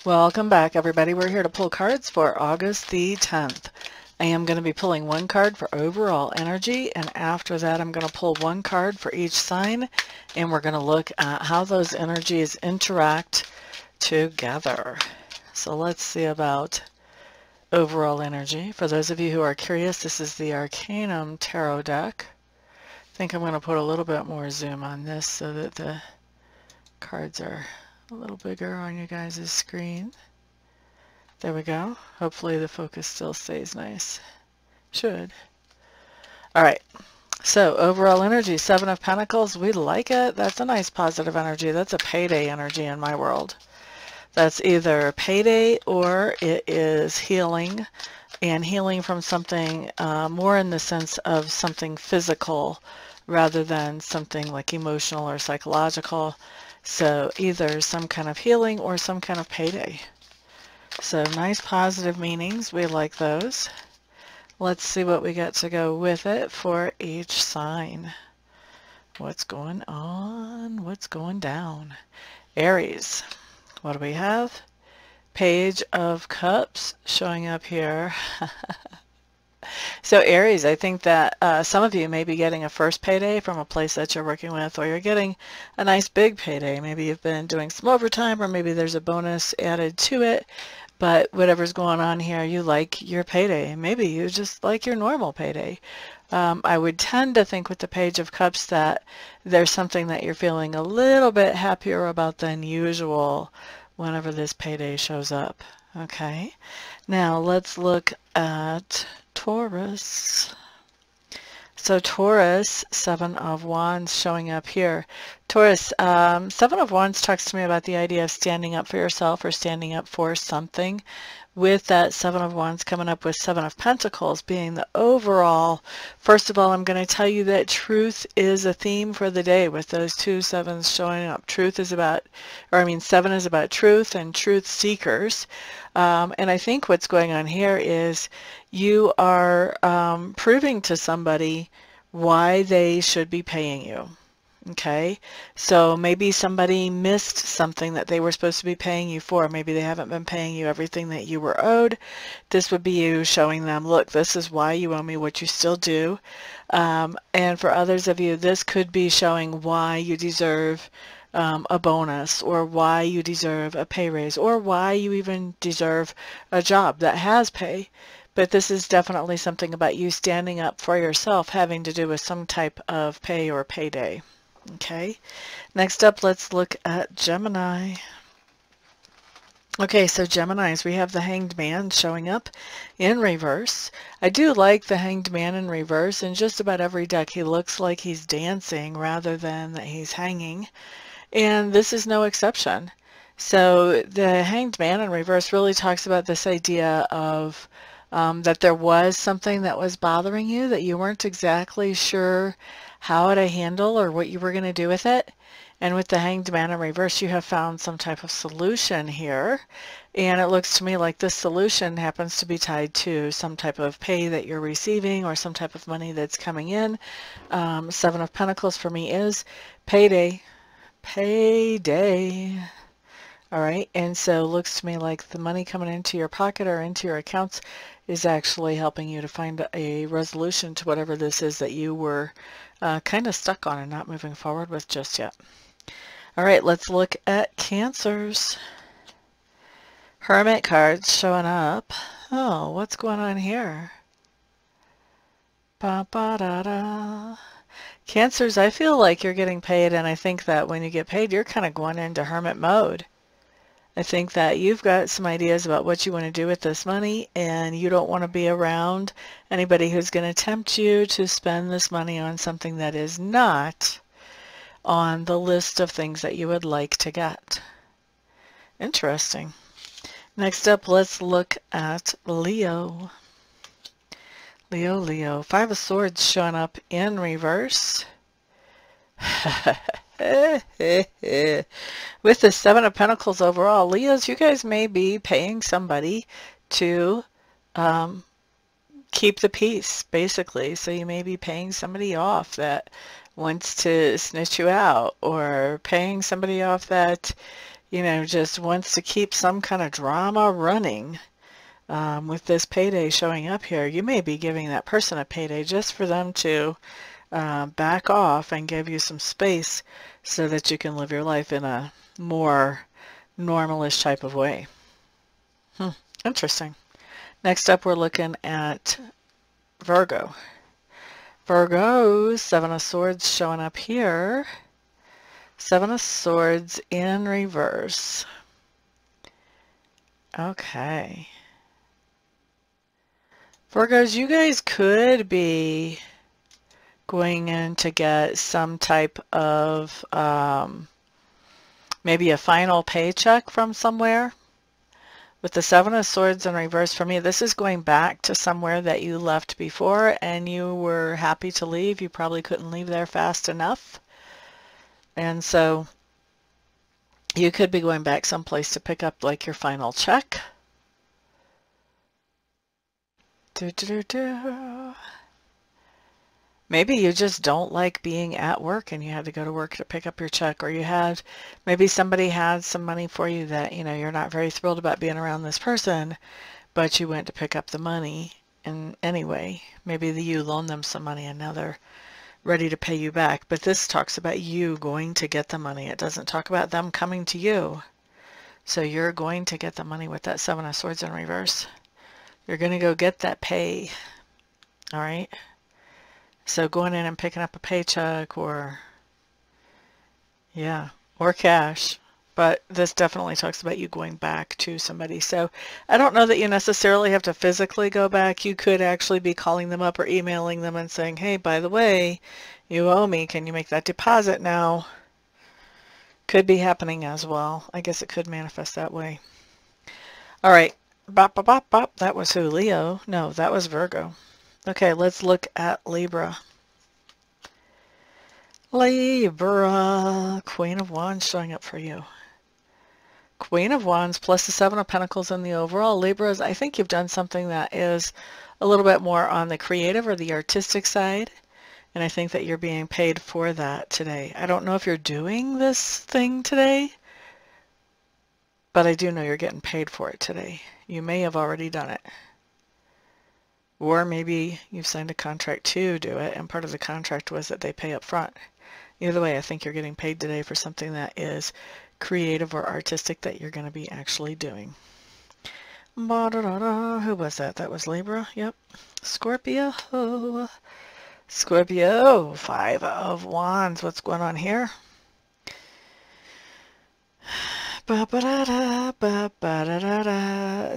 Welcome back, everybody. We're here to pull cards for August the 10th. I am going to be pulling one card for overall energy, and after that I'm going to pull one card for each sign, and we're going to look at how those energies interact together. So let's see about overall energy. For those of you who are curious, this is the Arcanum Tarot deck. I think I'm going to put a little bit more zoom on this so that the cards are a little bigger on you guys' screen. There we go. Hopefully the focus still stays nice. Should. Alright, so overall energy, Seven of Pentacles, we like it. That's a nice positive energy. That's a payday energy in my world. That's either payday or it is healing, and healing from something more in the sense of something physical rather than something like emotional or psychological. So either some kind of healing or some kind of payday. So nice positive meanings. We like those. Let's see what we get to go with it for each sign. What's going on? What's going down? Aries. What do we have? Page of Cups showing up here. So Aries, I think that some of you may be getting a first payday from a place that you're working with, or you're getting a nice big payday. Maybe you've been doing some overtime, or maybe there's a bonus added to it. But whatever's going on here, you like your payday. Maybe you just like your normal payday. I would tend to think with the Page of Cups that there's something that you're feeling a little bit happier about than usual whenever this payday shows up. Okay, now let's look at Taurus. So Taurus, Seven of Wands showing up here. Taurus, Seven of Wands talks to me about the idea of standing up for yourself or standing up for something. With that Seven of Wands coming up with Seven of Pentacles being the overall, first of all, I'm going to tell you that truth is a theme for the day with those two sevens showing up. Truth is about, seven is about truth and truth seekers. And I think what's going on here is you are proving to somebody why they should be paying you. Okay, so maybe somebody missed something that they were supposed to be paying you for. Maybe they haven't been paying you everything that you were owed. This would be you showing them, look, this is why you owe me what you still do. And for others of you, this could be showing why you deserve a bonus, or why you deserve a pay raise, or why you even deserve a job that has pay. But this is definitely something about you standing up for yourself, having to do with some type of pay or payday. Okay, next up, let's look at Gemini. Okay, so Geminis, we have the Hanged Man showing up in reverse. I do like the Hanged Man in reverse. In just about every deck, he looks like he's dancing rather than that he's hanging. And this is no exception. So the Hanged Man in reverse really talks about this idea of that there was something that was bothering you, that you weren't exactly sure how to handle or what you were going to do with it. And with the Hanged Man in reverse, you have found some type of solution here. And it looks to me like this solution happens to be tied to some type of pay that you're receiving or some type of money that's coming in. Seven of Pentacles for me is payday. Payday. All right, and so it looks to me like the money coming into your pocket or into your accounts is actually helping you to find a resolution to whatever this is that you were kind of stuck on and not moving forward with just yet. All right, let's look at Cancers. Hermit cards showing up. Oh, what's going on here? Ba-ba-da-da. Cancers, I feel like you're getting paid, and I think that when you get paid, you're kind of going into hermit mode. I think that you've got some ideas about what you want to do with this money, and you don't want to be around anybody who's going to tempt you to spend this money on something that is not on the list of things that you would like to get. Interesting. Next up, let's look at Leo. Leo. Five of Swords showing up in reverse. With the Seven of Pentacles overall, Leos, you guys may be paying somebody to keep the peace, basically. So you may be paying somebody off that wants to snitch you out, or paying somebody off that you know, just wants to keep some kind of drama running. With this payday showing up here, you may be giving that person a payday just for them to back off and give you some space so that you can live your life in a more normalish type of way. Interesting. Next up, we're looking at Virgo. Virgo, Seven of Swords showing up here. Seven of Swords in reverse. Okay. Virgos, you guys could be going in to get some type of maybe a final paycheck from somewhere. With the Seven of Swords in reverse, for me, this is going back to somewhere that you left before and you were happy to leave. You probably couldn't leave there fast enough. And so you could be going back someplace to pick up like your final check. Maybe you just don't like being at work and you had to go to work to pick up your check, or you had, maybe somebody had some money for you that, you know, you're not very thrilled about being around this person, but you went to pick up the money and anyway, maybe you loaned them some money and now they're ready to pay you back. But this talks about you going to get the money. It doesn't talk about them coming to you. So you're going to get the money with that Seven of Swords in reverse. You're going to go get that pay. All right. So going in and picking up a paycheck or, yeah, or cash. But this definitely talks about you going back to somebody. So I don't know that you necessarily have to physically go back. You could actually be calling them up or emailing them and saying, hey, by the way, you owe me. Can you make that deposit now? Could be happening as well. I guess it could manifest that way. All right. Bop, bop, bop, bop. That was who? Leo? No, that was Virgo. Okay, let's look at Libra. Libra, Queen of Wands showing up for you. Queen of Wands plus the Seven of Pentacles in the overall. Libras, I think you've done something that is a little bit more on the creative or the artistic side. And I think that you're being paid for that today. I don't know if you're doing this thing today, but I do know you're getting paid for it today. You may have already done it. Or maybe you've signed a contract to do it, and part of the contract was that they pay up front. Either way, I think you're getting paid today for something that is creative or artistic that you're going to be actually doing. Who was that? That was Libra. Yep. Scorpio. Scorpio. Five of Wands. What's going on here?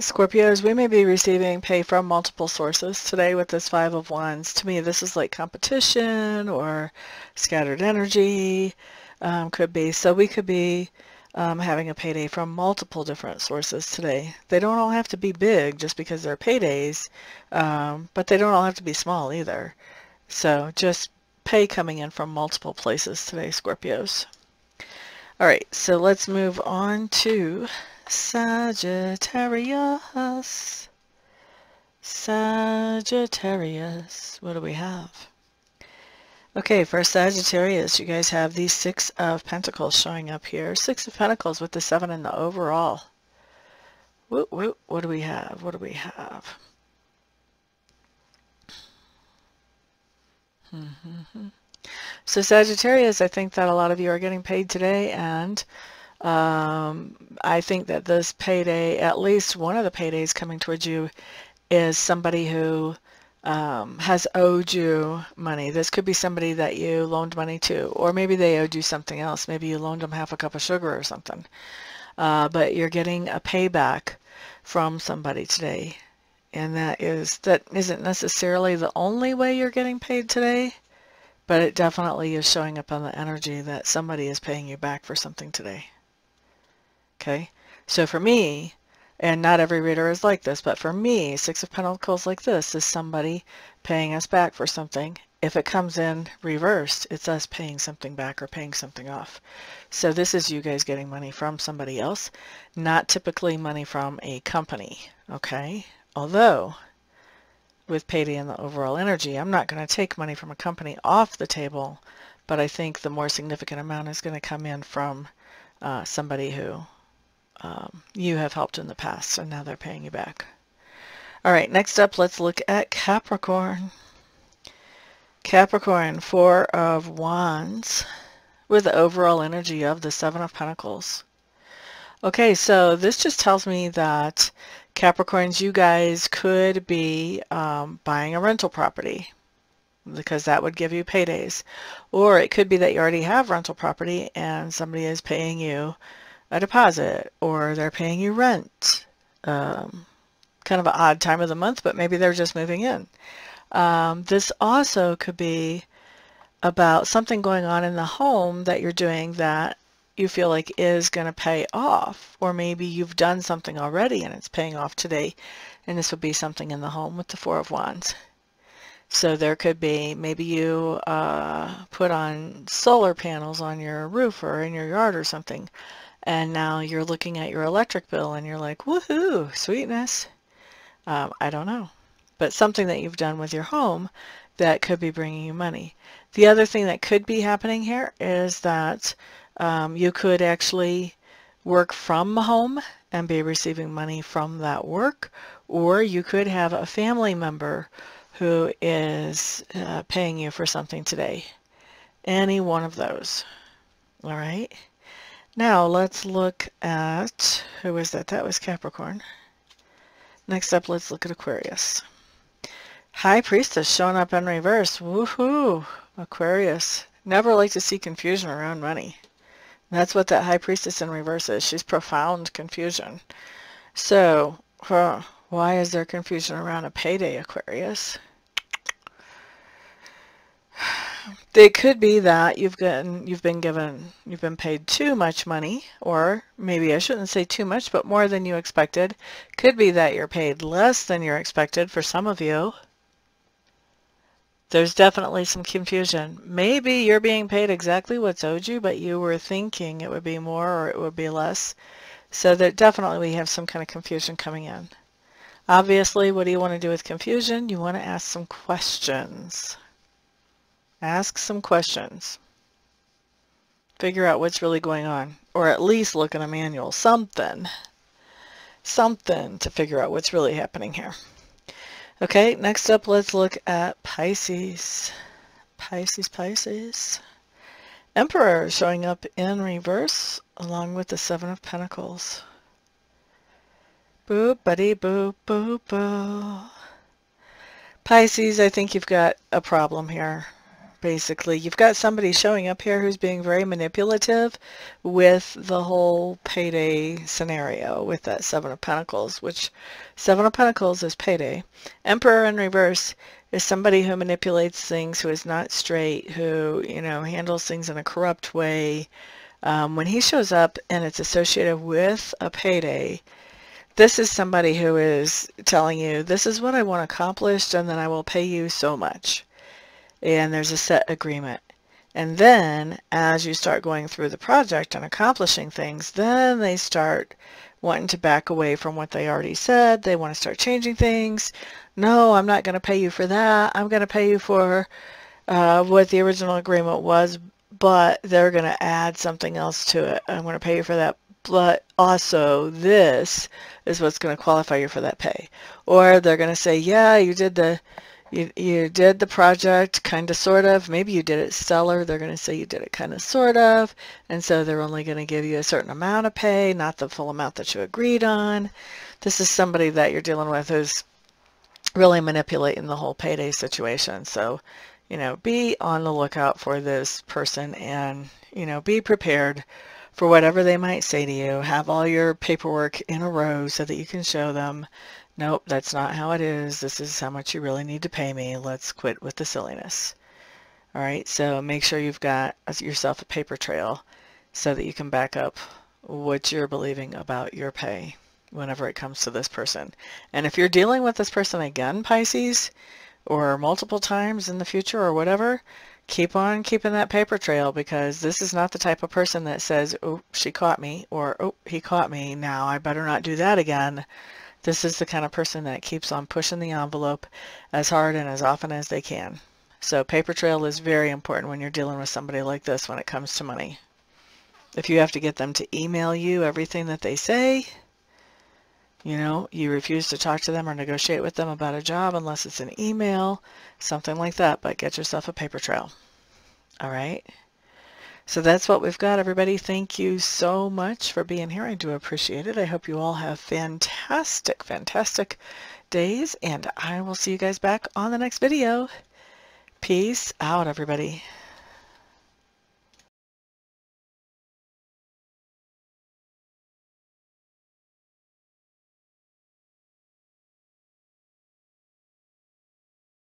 Scorpios, we may be receiving pay from multiple sources today with this Five of Wands. To me, this is like competition or scattered energy. Could be. So we could be having a payday from multiple different sources today. They don't all have to be big just because they're paydays, but they don't all have to be small either. So just pay coming in from multiple places today, Scorpios. All right, so let's move on to Sagittarius. Sagittarius, what do we have? Okay, for Sagittarius, you guys have these Six of Pentacles showing up here. Six of Pentacles with the Seven in the overall. What do we have? What do we have? So Sagittarius, I think that a lot of you are getting paid today, and I think that this payday, at least one of the paydays coming towards you, is somebody who has owed you money. This could be somebody that you loaned money to, or maybe they owed you something else. Maybe you loaned them half a cup of sugar or something. But you're getting a payback from somebody today, and that isn't necessarily the only way you're getting paid today. But it definitely is showing up on the energy that somebody is paying you back for something today. Okay? So for me, and not every reader is like this, but for me, Six of Pentacles like this is somebody paying us back for something. If it comes in reversed, it's us paying something back or paying something off. So this is you guys getting money from somebody else, not typically money from a company. Okay? Although, with payday and the overall energy, I'm not going to take money from a company off the table, but I think the more significant amount is going to come in from somebody who you have helped in the past, and now they're paying you back. All right, next up, let's look at Capricorn. Capricorn, Four of Wands, with the overall energy of the Seven of Pentacles. Okay, so this just tells me that Capricorns, you guys could be buying a rental property, because that would give you paydays. Or it could be that you already have rental property and somebody is paying you a deposit, or they're paying you rent. Kind of an odd time of the month, but maybe they're just moving in. This also could be about something going on in the home that you're doing that you feel like is going to pay off, or maybe you've done something already and it's paying off today, and this would be something in the home with the Four of Wands. So there could be, maybe you put on solar panels on your roof or in your yard or something, and now you're looking at your electric bill and you're like, woohoo, sweetness. I don't know, but something that you've done with your home that could be bringing you money. The other thing that could be happening here is that you could actually work from home and be receiving money from that work, or you could have a family member who is paying you for something today. Any one of those. All right. Now let's look at, who was that? That was Capricorn. Next up, let's look at Aquarius. High Priestess showing up in reverse. Woohoo! Aquarius. Never like to see confusion around money. That's what that High Priestess in reverse is. She's profound confusion. So, why is there confusion around a payday, Aquarius? It could be that you've been paid too much money, or maybe I shouldn't say too much, but more than you expected. Could be that you're paid less than you're expected for some of you. There's definitely some confusion. Maybe you're being paid exactly what's owed you, but you were thinking it would be more or it would be less. So that definitely we have some kind of confusion coming in. Obviously, what do you want to do with confusion? You want to ask some questions. Ask some questions. Figure out what's really going on, or at least look in a manual, something to figure out what's really happening here. Okay, next up, let's look at Pisces. Pisces. Emperor showing up in reverse along with the Seven of Pentacles. Boop, buddy, boop, boop, boop. Pisces, I think you've got a problem here. Basically, you've got somebody showing up here who's being very manipulative with the whole payday scenario with that Seven of Pentacles, which Seven of Pentacles is payday. Emperor in reverse is somebody who manipulates things, who is not straight, who, you know, handles things in a corrupt way. When he shows up and it's associated with a payday, this is somebody who is telling you, this is what I want accomplished, and then I will pay you so much. And there's a set agreement. And then as you start going through the project and accomplishing things, then they start wanting to back away from what they already said. They want to start changing things. No, I'm not going to pay you for that. I'm going to pay you for what the original agreement was, but they're going to add something else to it. I'm going to pay you for that, but also this is what's going to qualify you for that pay. Or they're going to say, yeah, you did the project, kind of, sort of. Maybe you did it stellar. They're going to say you did it kind of, sort of. And so they're only going to give you a certain amount of pay, not the full amount that you agreed on. This is somebody that you're dealing with who's really manipulating the whole payday situation. So, you know, be on the lookout for this person and, you know, be prepared for whatever they might say to you. Have all your paperwork in a row so that you can show them, nope, that's not how it is. This is how much you really need to pay me. Let's quit with the silliness. All right, so make sure you've got yourself a paper trail so that you can back up what you're believing about your pay whenever it comes to this person. And if you're dealing with this person again, Pisces, or multiple times in the future or whatever, keep on keeping that paper trail, because this is not the type of person that says, oh, she caught me, or oh, he caught me, now I better not do that again. This is the kind of person that keeps on pushing the envelope as hard and as often as they can. So paper trail is very important when you're dealing with somebody like this when it comes to money. If you have to get them to email you everything that they say, you know, you refuse to talk to them or negotiate with them about a job unless it's an email, something like that, but get yourself a paper trail. All right? So that's what we've got, everybody. Thank you so much for being here. I do appreciate it. I hope you all have fantastic, fantastic days, and I will see you guys back on the next video. Peace out, everybody.